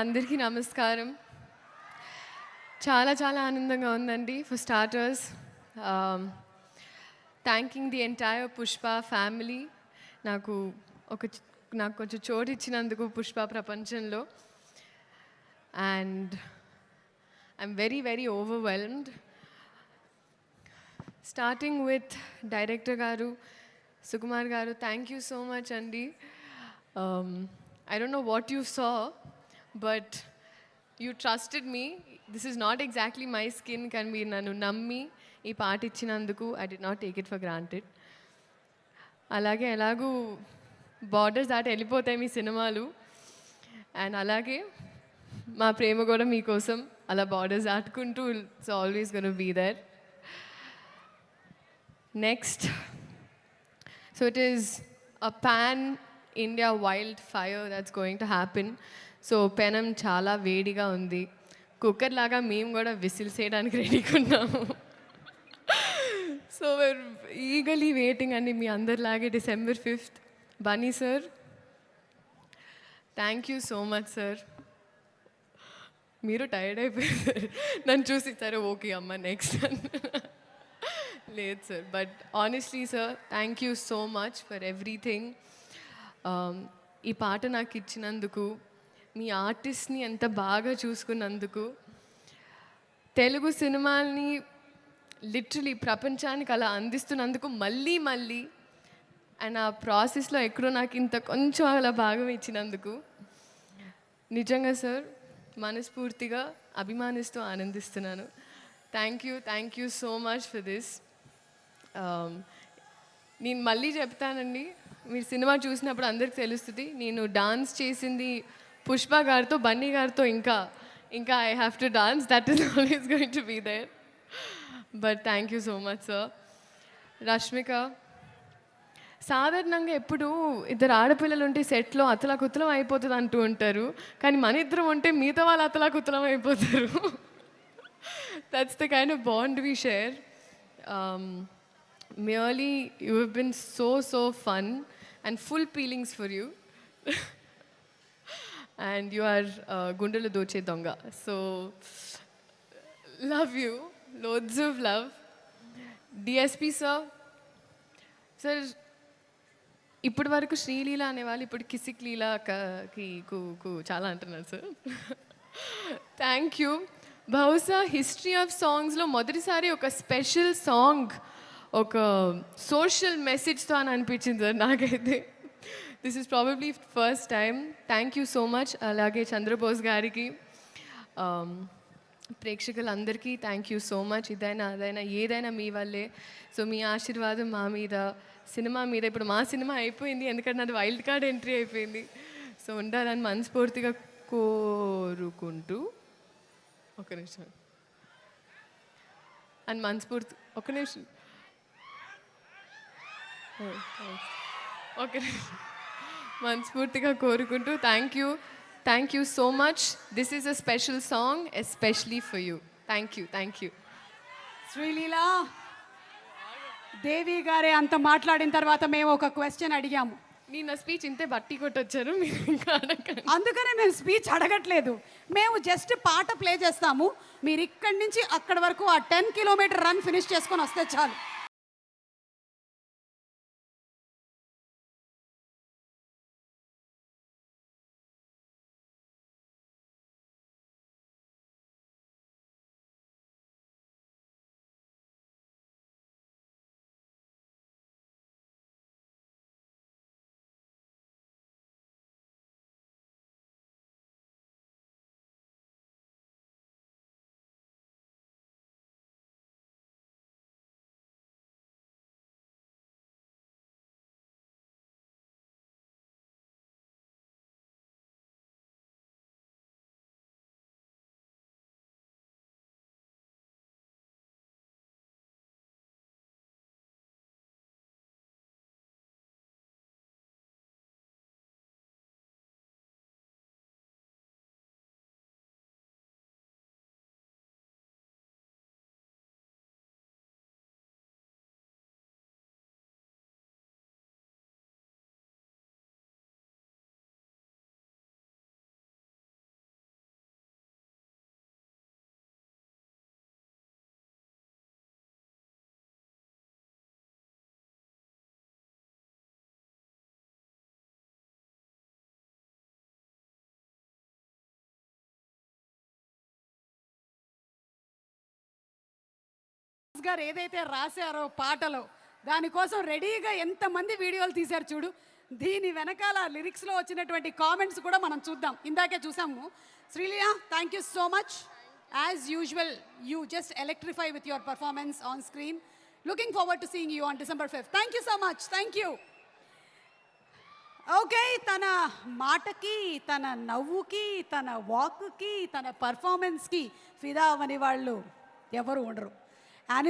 అందరికీ నమస్కారం. చాలా చాలా ఆనందంగా ఉందండి. For starters thanking the entire Pushpa family. నాకు ఒక నాకు కొంచెం చోటు ఇచ్చినందుకు పుష్ప ప్రపంచంలో. And I'm very very overwhelmed. Starting with director గారు సుకుమార్ గారు, థ్యాంక్ యూ సో మచ్ అండి. I don't know what you saw, but you trusted me. This is not exactly my skin. Can be nanu nammi ee part ichinanduku I did not take it for granted. Alage elagu borders daati ellipotayi mee cinemalu, and alage మా ప్రేమ కూడా మీకోసం అలా borders దాటుకుంటూ it's always gonna be there. Next, so it is a pan India wildfire that's going to happen. So పెనం చాలా వేడిగా ఉంది. Cooker లాగా మేము కూడా విసిల్స్ వేయడానికి రెడీగా ఉన్నాము. సో we're eagerly waiting అండి మీ అందరిలాగే December 5th. Bunny sir, thank you so much sir. మీరు టైర్డ్ అయిపోయారు నన్ను చూసి, సరే ఓకే అమ్మ నెక్స్ట్ లేదు sir. But honestly sir, thank you so much for everything. ఈ పాట నాకు ఇచ్చినందుకు, మీ ఆర్టిస్ట్ని ఎంత బాగా చూసుకున్నందుకు, తెలుగు సినిమాల్ని లిటరలీ ప్రపంచానికి అలా అందిస్తున్నందుకు మళ్ళీ మళ్ళీ, అండ్ ఆ ప్రాసెస్లో ఎక్కడో నాకు ఇంత కొంచెం అలా భాగం ఇచ్చినందుకు నిజంగా సార్ మనస్ఫూర్తిగా అభిమానిస్తూ ఆనందిస్తున్నాను. Thank you so much for this. నేను మళ్ళీ చెప్తానండి, మీరు సినిమా చూసినప్పుడు అందరికి తెలుస్తుంది నేను డాన్స్ చేసింది పుష్ప గారితో, బన్నీ గారితో. ఇంకా I have to dance, that is always going to be there. But thank you so much sir. Rashmika, సాధారణంగా ఎప్పుడు ఇద్దరు ఆడపిల్లలు ఉంటే సెట్లో అతలాకుతలం అయిపోతుంది అంటూ ఉంటారు, కానీ మన ఇద్దరం ఉంటే మిగతా వాళ్ళు అతలాకుతలం అయిపోతారు. That's the kind of bond we share. Merely, you have been so fun and full feelings for you. And you are Gundelu Doche Donga. So, love you. Loads of love. DSP sir. Sir, ఇప్పటి వరకు శ్రీలీల అనేవాళ్ళు ఇప్పుడు కిసిక్ లీలాకి చాలా అంటున్నారు sir. Thank you. బహుశా history of సాంగ్స్లో మొదటిసారి ఒక స్పెషల్ సాంగ్ ఒక సోషల్ మెసేజ్తో అని అనిపించింది సార్ నాకైతే. This is probably first time. Thank you so much. అలాగే చంద్రబోస్ గారికి, ప్రేక్షకులందరికీ థ్యాంక్ యూ సో మచ్. ఇదైనా అదైనా ఏదైనా మీ వల్లే. సో మీ ఆశీర్వాదం మా మీద, సినిమా మీద. ఇప్పుడు మా సినిమా అయిపోయింది, ఎందుకంటే నాది వైల్డ్ కార్డ్ ఎంట్రీ అయిపోయింది. సో ఉండాలని మనస్ఫూర్తిగా కోరుకుంటూ, ఒక నిమిషం అని మనస్ఫూర్తి, ఒక నిమిషం ఓకే, మనస్ఫూర్తిగా కోరుకుంటూ thank you so much. This is a special song especially for you. Thank you. Sreeleela, Devi గారే అంత మాట్లాడిన తర్వాత మేము ఒక క్వశ్చన్ అడిగాము. నేను నా స్పీచ్ ఇంతే బట్టి కొట్టొచ్చారు, మీరు ఇంకా అడగండి. అందుకనే మేము స్పీచ్ అడగట్లేదు, మేము జస్ట్ పాట ప్లే చేస్తాము. మీరు ఇక్కడి నుంచి అక్కడి వరకు ఆ 10 కిలోమీటర్ రన్ ఫినిష్ చేసుకొని వస్తే చాలు. గారు ఏదైతే రాశారో పాటలో దానికోసం రెడీగా ఎంతమంది వీడియోలు తీశారు చూడు. దీని వెనకాల లిరిక్స్లో వచ్చినటువంటి కామెంట్స్ కూడా మనం చూద్దాం. ఇందాకే చూసాము. Sreeleela, thank you so much. As usual you just electrify with your performance on screen. Looking forward to seeing you on December 5th. Thank you so much. Thank you. Okay, తన మాటకి, తన నవ్వుకి, తన వాక్కి, తన పర్ఫార్మెన్స్కి ఫిదా అవని వాళ్ళు ఎవరు ఉండరు.